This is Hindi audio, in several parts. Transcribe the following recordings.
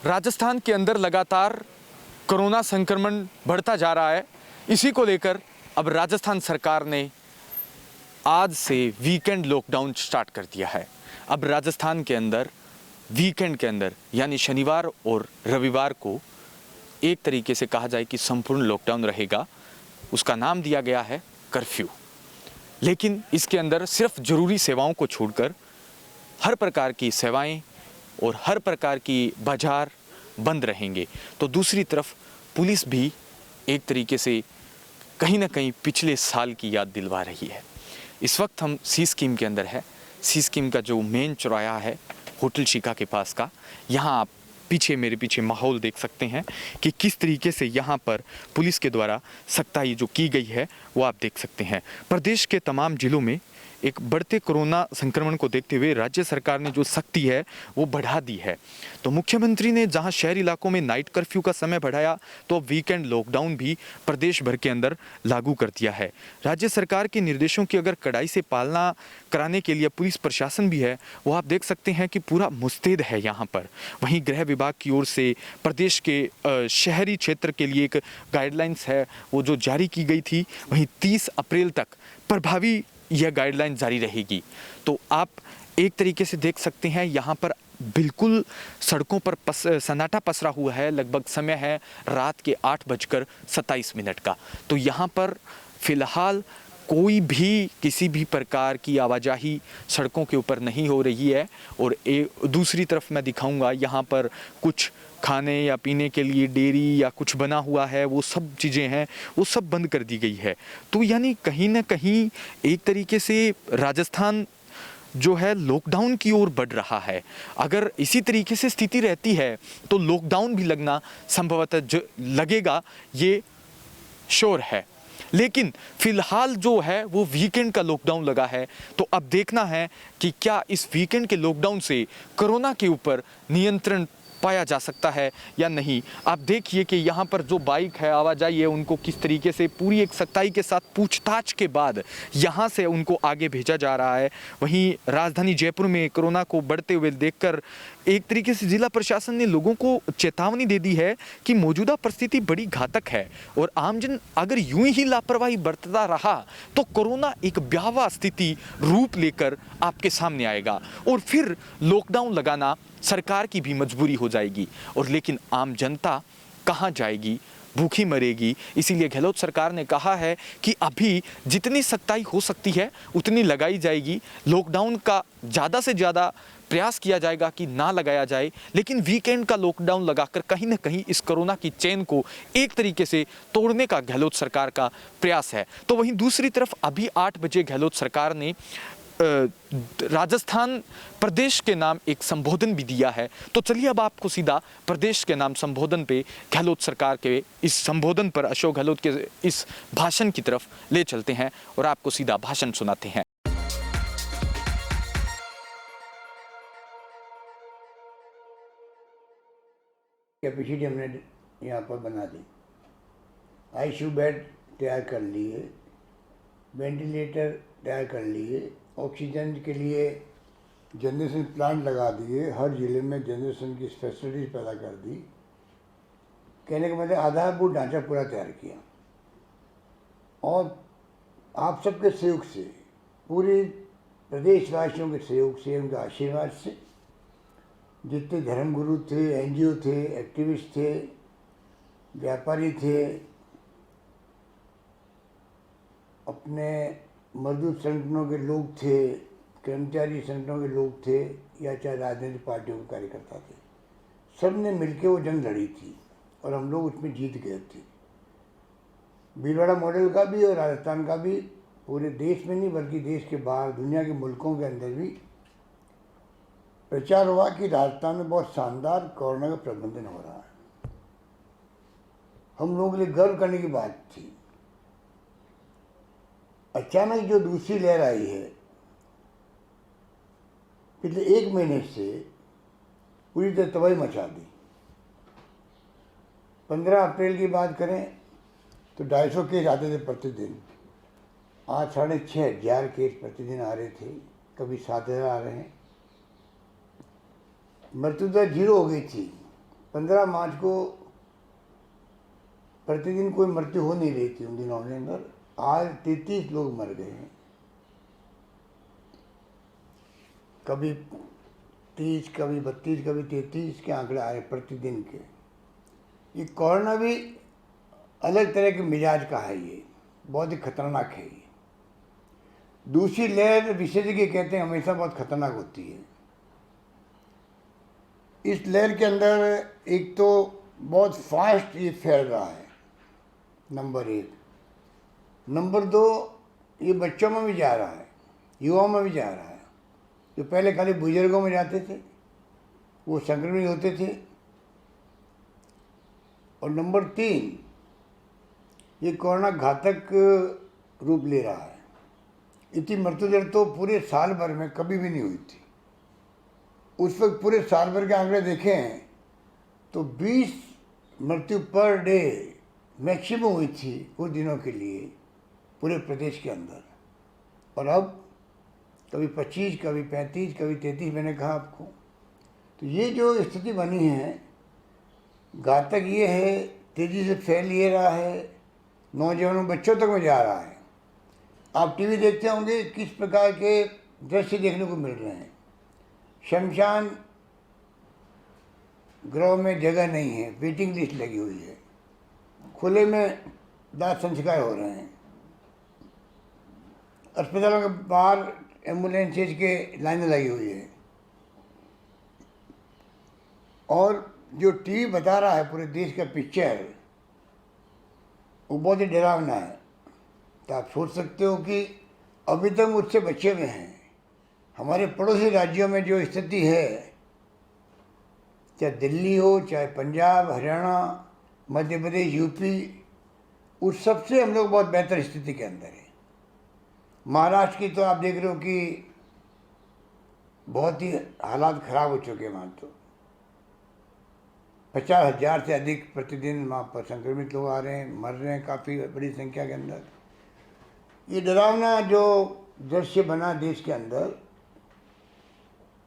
राजस्थान के अंदर लगातार कोरोना संक्रमण बढ़ता जा रहा है। इसी को लेकर अब राजस्थान सरकार ने आज से वीकेंड लॉकडाउन स्टार्ट कर दिया है। अब राजस्थान के अंदर वीकेंड के अंदर यानी शनिवार और रविवार को एक तरीके से कहा जाए कि संपूर्ण लॉकडाउन रहेगा। उसका नाम दिया गया है कर्फ्यू। लेकिन इसके अंदर सिर्फ ज़रूरी सेवाओं को छोड़कर हर प्रकार की सेवाएं और हर प्रकार की बाजार बंद रहेंगे। तो दूसरी तरफ पुलिस भी एक तरीके से कहीं ना कहीं पिछले साल की याद दिलवा रही है। इस वक्त हम सी स्कीम के अंदर है। सी स्कीम का जो मेन चौराहा है होटल शिखा के पास का, यहाँ आप मेरे पीछे माहौल देख सकते हैं कि किस तरीके से यहाँ पर पुलिस के द्वारा सख्ताई जो की गई है वो आप देख सकते हैं। प्रदेश के तमाम जिलों में एक बढ़ते कोरोना संक्रमण को देखते हुए राज्य सरकार ने जो सख्ती है वो बढ़ा दी है। तो मुख्यमंत्री ने जहां शहरी इलाकों में नाइट कर्फ्यू का समय बढ़ाया, तो अब वीकेंड लॉकडाउन भी प्रदेश भर के अंदर लागू कर दिया है। राज्य सरकार के निर्देशों की अगर कड़ाई से पालना कराने के लिए पुलिस प्रशासन भी है, वो आप देख सकते हैं कि पूरा मुस्तैद है यहाँ पर। वहीं गृह विभाग की ओर से प्रदेश के शहरी क्षेत्र के लिए एक गाइडलाइंस है वो जो जारी की गई थी, वहीं 30 अप्रैल तक प्रभावी यह गाइडलाइन जारी रहेगी। तो आप एक तरीके से देख सकते हैं यहाँ पर बिल्कुल सड़कों पर सन्नाटा पसरा हुआ है। लगभग समय है रात के 8:27 का। तो यहाँ पर फिलहाल कोई भी किसी भी प्रकार की आवाजाही सड़कों के ऊपर नहीं हो रही है। और दूसरी तरफ मैं दिखाऊंगा, यहाँ पर कुछ खाने या पीने के लिए डेयरी या कुछ बना हुआ है, वो सब चीज़ें हैं वो सब बंद कर दी गई है। तो यानी कहीं ना कहीं एक तरीके से राजस्थान जो है लॉकडाउन की ओर बढ़ रहा है। अगर इसी तरीके से स्थिति रहती है तो लॉकडाउन भी लगना संभवतः लगेगा, ये श्योर है। लेकिन फिलहाल जो है वो वीकेंड का लॉकडाउन लगा है। तो अब देखना है कि क्या इस वीकेंड के लॉकडाउन से कोरोना के ऊपर नियंत्रण पाया जा सकता है या नहीं। आप देखिए कि यहाँ पर जो बाइक है, आवाजाही है, उनको किस तरीके से पूरी एक सख्ताई के साथ पूछताछ के बाद यहाँ से उनको आगे भेजा जा रहा है। वहीं राजधानी जयपुर में कोरोना को बढ़ते हुए देखकर एक तरीके से जिला प्रशासन ने लोगों को चेतावनी दे दी है कि मौजूदा परिस्थिति बड़ी घातक है और आमजन अगर यूं ही लापरवाही बरतता रहा तो कोरोना एक भयावह स्थिति रूप लेकर आपके सामने आएगा और फिर लॉकडाउन लगाना सरकार की भी मजबूरी हो जाएगी। और लेकिन आम जनता कहाँ जाएगी, भूखी मरेगी। इसीलिए गहलोत सरकार ने कहा है कि अभी जितनी सख्ताई हो सकती है उतनी लगाई जाएगी। लॉकडाउन का ज़्यादा से ज़्यादा प्रयास किया जाएगा कि ना लगाया जाए, लेकिन वीकेंड का लॉकडाउन लगाकर कहीं ना कहीं इस कोरोना की चेन को एक तरीके से तोड़ने का गहलोत सरकार का प्रयास है। तो वहीं दूसरी तरफ अभी 8 बजे गहलोत सरकार ने राजस्थान प्रदेश के नाम एक संबोधन भी दिया है। तो चलिए अब आपको सीधा प्रदेश के नाम संबोधन पे गहलोत सरकार के इस संबोधन पर अशोक गहलोत के इस भाषण की तरफ ले चलते हैं और आपको सीधा भाषण सुनाते हैं। कैपेसिटी हमने यहाँ पर बना दी, आईसीयू बेड तैयार कर लिए, वेंटिलेटर तैयार कर लिए, ऑक्सीजन के लिए जनरेशन प्लांट लगा दिए, हर ज़िले में जनरेशन की फैसिलिटीज पैदा कर दी। कहने का मतलब आधारभूत ढांचा पूरा तैयार किया। और आप सबके सहयोग से, पूरे प्रदेशवासियों के सहयोग से, उनके आशीर्वाद से, जितने धर्मगुरु थे, एनजीओ थे, एक्टिविस्ट थे, व्यापारी थे, अपने मजदूर संगठनों के लोग थे, कर्मचारी संगठनों के लोग थे, या चाहे राजनीतिक पार्टियों के कार्यकर्ता थे, सब ने मिलकर वो जंग लड़ी थी और हम लोग उसमें जीत गए थे। भीलवाड़ा मॉडल का भी और राजस्थान का भी पूरे देश में नहीं बल्कि देश के बाहर दुनिया के मुल्कों के अंदर भी प्रचार हुआ कि राजस्थान में बहुत शानदार कोरोना का प्रबंधन हो रहा है। हम लोगों के लिए गर्व करने की बात थी। अचानक जो दूसरी लहर आई है, पिछले 1 महीने से पूरी तरह तबाही मचा दी। 15 अप्रैल की बात करें तो 250 केस आते थे प्रतिदिन, आज 6,500 केस प्रतिदिन आ रहे थे, कभी 7,000 आ रहे हैं। मृत्यु दर 0 हो गई थी 15 मार्च को प्रतिदिन कोई मृत्यु हो नहीं रही थी उन दिनों के अंदर, आज 33 लोग मर गए हैं। कभी 30, कभी 32, कभी 33 के आंकड़े आए प्रतिदिन के। ये कोरोना भी अलग तरह के मिजाज का है, ये बहुत ही खतरनाक है। ये दूसरी लहर विशेषज्ञ कहते हैं हमेशा बहुत खतरनाक होती है। इस लहर के अंदर एक तो बहुत फास्ट ये फैल रहा है, नंबर 1। नंबर 2, ये बच्चों में भी जा रहा है, युवाओं में भी जा रहा है। जो पहले खाली बुजुर्गों में जाते थे वो संक्रमित होते थे। और नंबर 3, ये कोरोना घातक रूप ले रहा है। इतनी मृत्यु दर तो पूरे साल भर में कभी भी नहीं हुई थी। उस वक्त पूरे साल भर के आंकड़े देखें तो 20 मृत्यु पर डे मैक्सिमम हुई थी कुछ दिनों के लिए पूरे प्रदेश के अंदर। और अब कभी 25, कभी 35, कभी 33, मैंने कहा आपको। तो ये जो स्थिति बनी है, घातक ये है, तेज़ी से फैल ये रहा है, नौजवानों बच्चों तक में जा रहा है। आप टीवी देखते होंगे किस प्रकार के दृश्य देखने को मिल रहे हैं। शमशान गृह में जगह नहीं है, वेटिंग लिस्ट लगी हुई है। खुले में दाह संस्कार हो रहे हैं। अस्पतालों के बाहर एम्बुलेंसेज के लाइनें लगी हुई है। और जो टीवी बता रहा है पूरे देश का पिक्चर, वो बहुत ही डरावना है। तो आप सोच सकते हो कि अभी तक मुझसे बचे हुए हैं। हमारे पड़ोसी राज्यों में जो स्थिति है, चाहे दिल्ली हो, चाहे पंजाब, हरियाणा, मध्य प्रदेश, यूपी, उस सबसे हम लोग बहुत बेहतर स्थिति के अंदर है। महाराष्ट्र की तो आप देख रहे हो कि बहुत ही हालात ख़राब हो चुके हैं। वहाँ तो 50,000 से अधिक प्रतिदिन वहाँ पर संक्रमित लोग आ रहे हैं, मर रहे हैं काफ़ी बड़ी संख्या के अंदर। ये डरावना जो दृश्य बना देश के अंदर,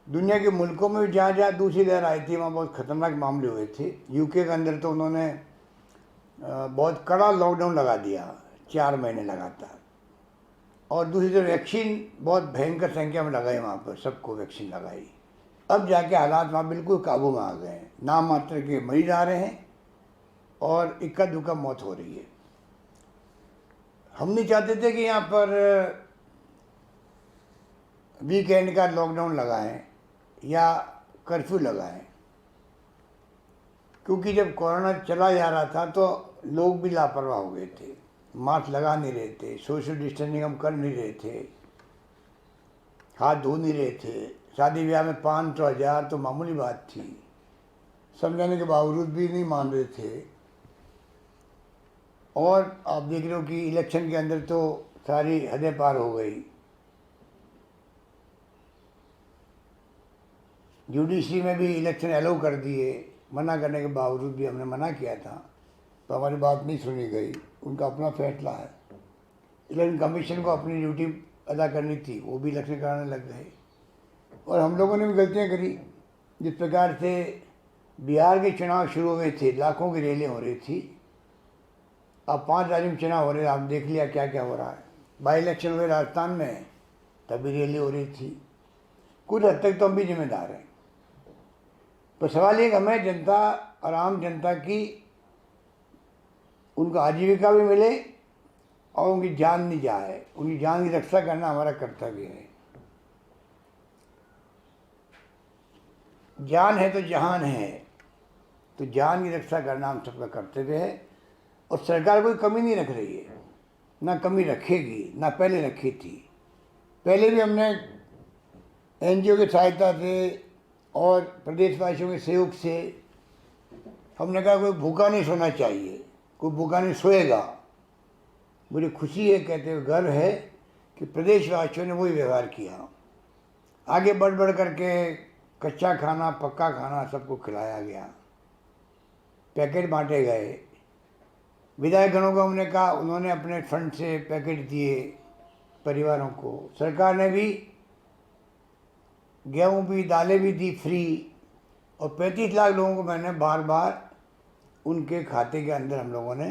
दुनिया के मुल्कों में भी जहाँ जहाँ दूसरी लहर आई थी वहाँ बहुत ख़तरनाक मामले हुए थे। यूके के अंदर तो उन्होंने बहुत कड़ा लॉकडाउन लगा दिया 4 महीने लगातार। और दूसरी तरफ वैक्सीन बहुत भयंकर संख्या में लगाई, वहाँ पर सबको वैक्सीन लगाई। अब जाके हालात वहाँ बिल्कुल काबू में आ गए हैं। नाम मात्र के मरीज आ रहे हैं और इक्का दुक्का मौत हो रही है। हम नहीं चाहते थे कि यहाँ पर वीकेंड का लॉकडाउन लगाएं या कर्फ्यू लगाएं, क्योंकि जब कोरोना चला जा रहा था तो लोग भी लापरवाह हो गए थे, मास्क लगा नहीं रहे थे, सोशल डिस्टेंसिंग हम कर नहीं रहे थे, हाथ धो नहीं रहे थे। शादी ब्याह में 500,000 तो मामूली बात थी, समझाने के बावजूद भी नहीं मान रहे थे। और आप देख रहे हो कि इलेक्शन के अंदर तो सारी हदें पार हो गई। जुडिशरी में भी इलेक्शन अलाउ कर दिए, मना करने के बावजूद भी हमने मना किया था तो हमारी बात नहीं सुनी गई। उनका अपना फैसला है। इलेक्शन कमीशन को अपनी ड्यूटी अदा करनी थी, वो भी इलेक्शन कराने लग गए। और हम लोगों ने भी गलतियाँ करी। जिस प्रकार से बिहार के चुनाव शुरू हुए थे, लाखों की रैलियाँ हो रही थी। अब 5 राज्यों में चुनाव हो रहे हैं, आप देख लिया क्या क्या हो रहा है। बाई इलेक्शन हुए राजस्थान में, तभी रैली हो रही थी। कुछ हद तक तो हम भी जिम्मेदार हैं। तो सवाल ये हमें जनता और आम जनता की उनको आजीविका भी मिले और उनकी जान नहीं जाए, उनकी जान की रक्षा करना हमारा कर्तव्य है। जान है तो जहान है, तो जान की रक्षा करना हम सबका कर्तव्य है। और सरकार कोई कमी नहीं रख रही है, ना कमी रखेगी, ना पहले रखी थी। पहले भी हमने एनजीओ की सहायता से और प्रदेशवासियों के सहयोग से हमने कहा कोई भूखा नहीं सोना चाहिए, कोई भूखा नहीं सोएगा। मुझे खुशी है, कहते हुए गर्व है कि प्रदेशवासियों ने वही व्यवहार किया। आगे बढ़ बढ़ करके कच्चा खाना, पक्का खाना सबको खिलाया गया, पैकेट बांटे गए। विधायकगणों को हमने कहा, उन्होंने अपने फंड से पैकेट दिए परिवारों को। सरकार ने भी गेहूँ भी, दालें भी दी फ्री, और 35 लाख लोगों को मैंने बार बार उनके खाते के अंदर हम लोगों ने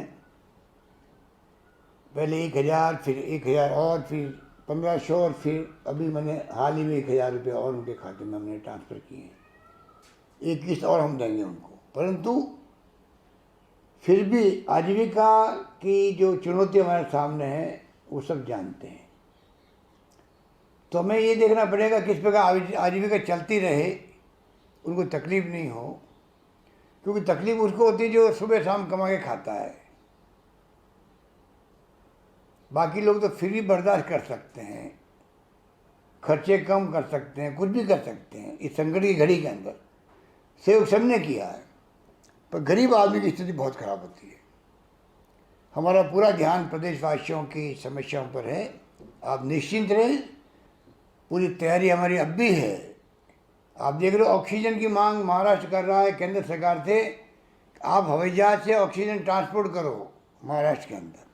पहले 1,000, फिर 1,000 और फिर 1,500 और फिर अभी मैंने हाल ही में 1,000 रुपये और उनके खाते में हमने ट्रांसफ़र किए हैं। एक किस्त और हम देंगे उनको, परंतु फिर भी आजीविका की जो चुनौती हमारे सामने है वो सब जानते हैं। तो हमें ये देखना पड़ेगा किस प्रकार आजीविका चलती रहे, उनको तकलीफ़ नहीं हो, क्योंकि तकलीफ़ उसको होती है जो सुबह शाम कमा के खाता है। बाकी लोग तो फिर भी बर्दाश्त कर सकते हैं, खर्चे कम कर सकते हैं, कुछ भी कर सकते हैं इस संकट की घड़ी के अंदर। सहयोग सबने किया है, पर गरीब आदमी की स्थिति बहुत खराब होती है। हमारा पूरा ध्यान प्रदेशवासियों की समस्याओं पर है। आप निश्चिंत रहें, पूरी तैयारी हमारी अब भी है। आप देख रहे हो ऑक्सीजन की मांग महाराष्ट्र कर रहा है केंद्र सरकार से, आप हवाई जहाज से ऑक्सीजन ट्रांसपोर्ट करो महाराष्ट्र के अंदर।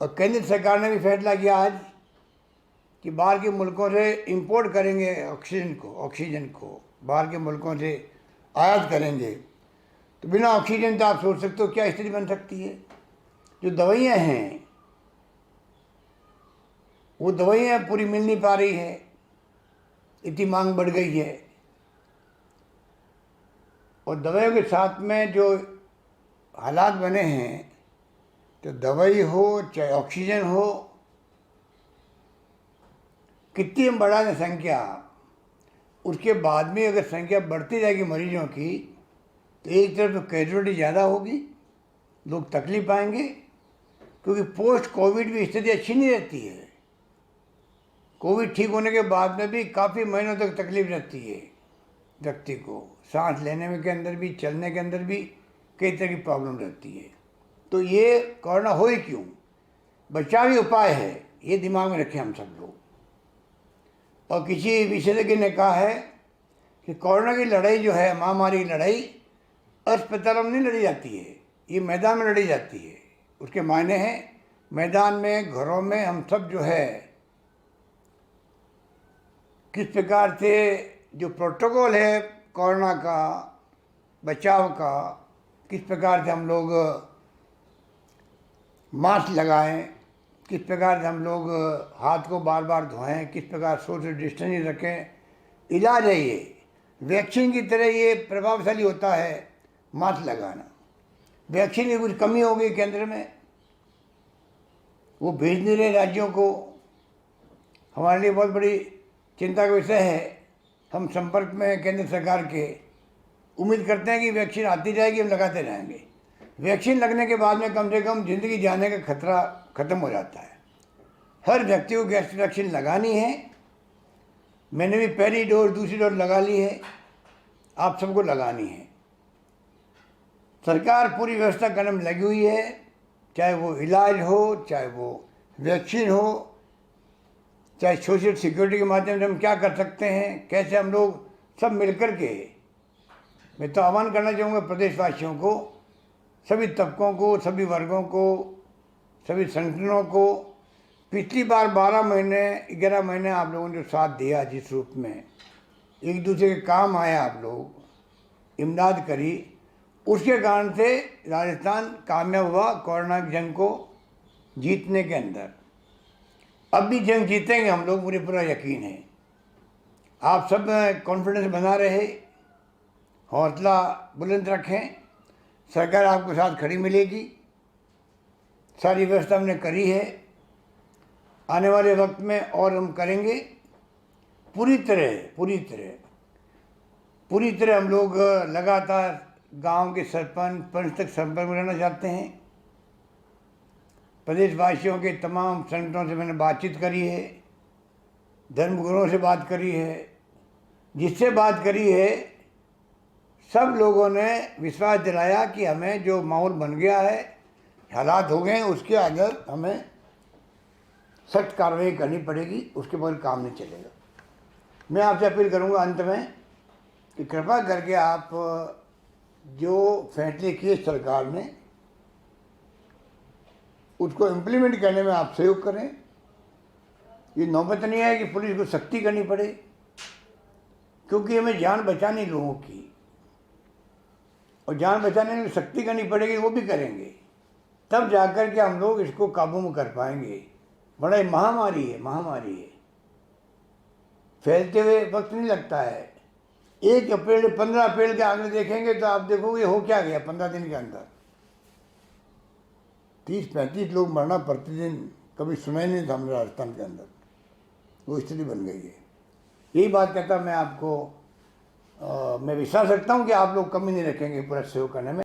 और केंद्र सरकार ने भी फैसला किया आज कि बाहर के मुल्कों से इंपोर्ट करेंगे ऑक्सीजन को बाहर के मुल्कों से आयात करेंगे। तो बिना ऑक्सीजन तो आप सोच सकते हो क्या स्थिति बन सकती है। जो दवाइयाँ हैं वो दवाइयाँ पूरी मिल नहीं पा रही है, इतनी मांग बढ़ गई है। और दवाइयों के साथ में जो हालात बने हैं, तो दवाई हो चाहे ऑक्सीजन हो, कितनी हम बढ़ा दें संख्या, उसके बाद में अगर संख्या बढ़ती जाएगी मरीजों की, तो एक तरफ तो कैजुअलिटी ज़्यादा होगी, लोग तकलीफ पाएंगे, क्योंकि पोस्ट कोविड भी स्थिति अच्छी नहीं रहती है। कोविड ठीक होने के बाद में भी काफ़ी महीनों तक तकलीफ रहती है व्यक्ति को, सांस लेने में के अंदर भी, चलने के अंदर भी कई तरह की प्रॉब्लम रहती है। तो ये कोरोना हो ही क्यों, बचावी उपाय है, ये दिमाग में रखें हम सब लोग। और किसी विशेषज्ञ ने कहा है कि कोरोना की लड़ाई जो है, महामारी की लड़ाई अस्पतालों में नहीं लड़ी जाती है, ये मैदान में लड़ी जाती है। उसके मायने हैं मैदान में, घरों में हम सब जो है किस प्रकार से जो प्रोटोकॉल है कोरोना का बचाव का, किस प्रकार से हम लोग मास्क लगाएं, किस प्रकार से हम लोग हाथ को बार बार धोएं, किस प्रकार सोशल डिस्टेंसिंग रखें। इलाज है ये, वैक्सीन की तरह ये प्रभावशाली होता है मास्क लगाना। वैक्सीन की कुछ कमी हो गई केंद्र में, वो भेज नहीं रहे राज्यों को, हमारे लिए बहुत बड़ी चिंता का विषय है। हम संपर्क में केंद्र सरकार के, उम्मीद करते हैं कि वैक्सीन आती जाएगी, हम लगाते रहेंगे। वैक्सीन लगने के बाद में कम से कम ज़िंदगी जाने का खतरा ख़त्म हो जाता है। हर व्यक्ति को गैस वैक्सीन लगानी है। मैंने भी पहली डोज दूसरी डोज लगा ली है, आप सबको लगानी है। सरकार पूरी व्यवस्था करने में लगी हुई है, चाहे वो इलाज हो, चाहे वो वैक्सीन हो, चाहे सोशल सिक्योरिटी के माध्यम से हम क्या कर सकते हैं, कैसे हम लोग सब मिलकर के। मैं तो आह्वान करना चाहूँगा प्रदेशवासियों को, सभी तबकों को, सभी वर्गों को, सभी संगठनों को। पिछली बार 12 महीने 11 महीने आप लोगों ने जो साथ दिया, जिस रूप में एक दूसरे के काम आए, आप लोग इमदाद करी, उसके कारण से राजस्थान कामयाब हुआ कोरोना की जंग को जीतने के अंदर। अब भी जंग जीतेंगे हम लोग, मुझे पूरा यकीन है। आप सब कॉन्फिडेंस बना रहे, हौसला बुलंद रखें, सरकार आपके साथ खड़ी मिलेगी। सारी व्यवस्था हमने करी है, आने वाले वक्त में और हम करेंगे। पूरी तरह हम लोग लगातार गांव के सरपंच पंच तक संपर्क में रहना चाहते हैं। प्रदेशवासियों के तमाम संगठनों से मैंने बातचीत करी है, धर्मगुरुओं से बात करी है, जिससे बात करी है सब लोगों ने विश्वास दिलाया कि हमें जो माहौल बन गया है, हालात हो गए हैं, उसके अंदर हमें सख्त कार्रवाई करनी पड़ेगी, उसके बगैर काम नहीं चलेगा। मैं आपसे अपील करूंगा अंत में कि कृपा करके आप जो फैसले किए सरकार ने, उसको इम्प्लीमेंट करने में आप सहयोग करें। ये नौबत नहीं है कि पुलिस को सख्ती करनी पड़े, क्योंकि हमें जान बचानी लोगों की, और जान बचाने में सख्ती करनी पड़ेगी, वो भी करेंगे, तब जाकर के हम लोग इसको काबू में कर पाएंगे। बड़ा ही महामारी है, महामारी है, फैलते हुए वक्त नहीं लगता है। 1 अप्रैल 15 अप्रैल के आगे देखेंगे तो आप देखोगे हो क्या गया 15 दिन के अंदर। 30-35 लोग मरना प्रतिदिन, कभी सुना ही नहीं था हमारे राजस्थान के अंदर, वो स्थिति बन गई है। यही बात कहता मैं आपको, मैं विश्वास रखता हूँ कि आप लोग कमी नहीं रखेंगे पूरा सहयोग करने में।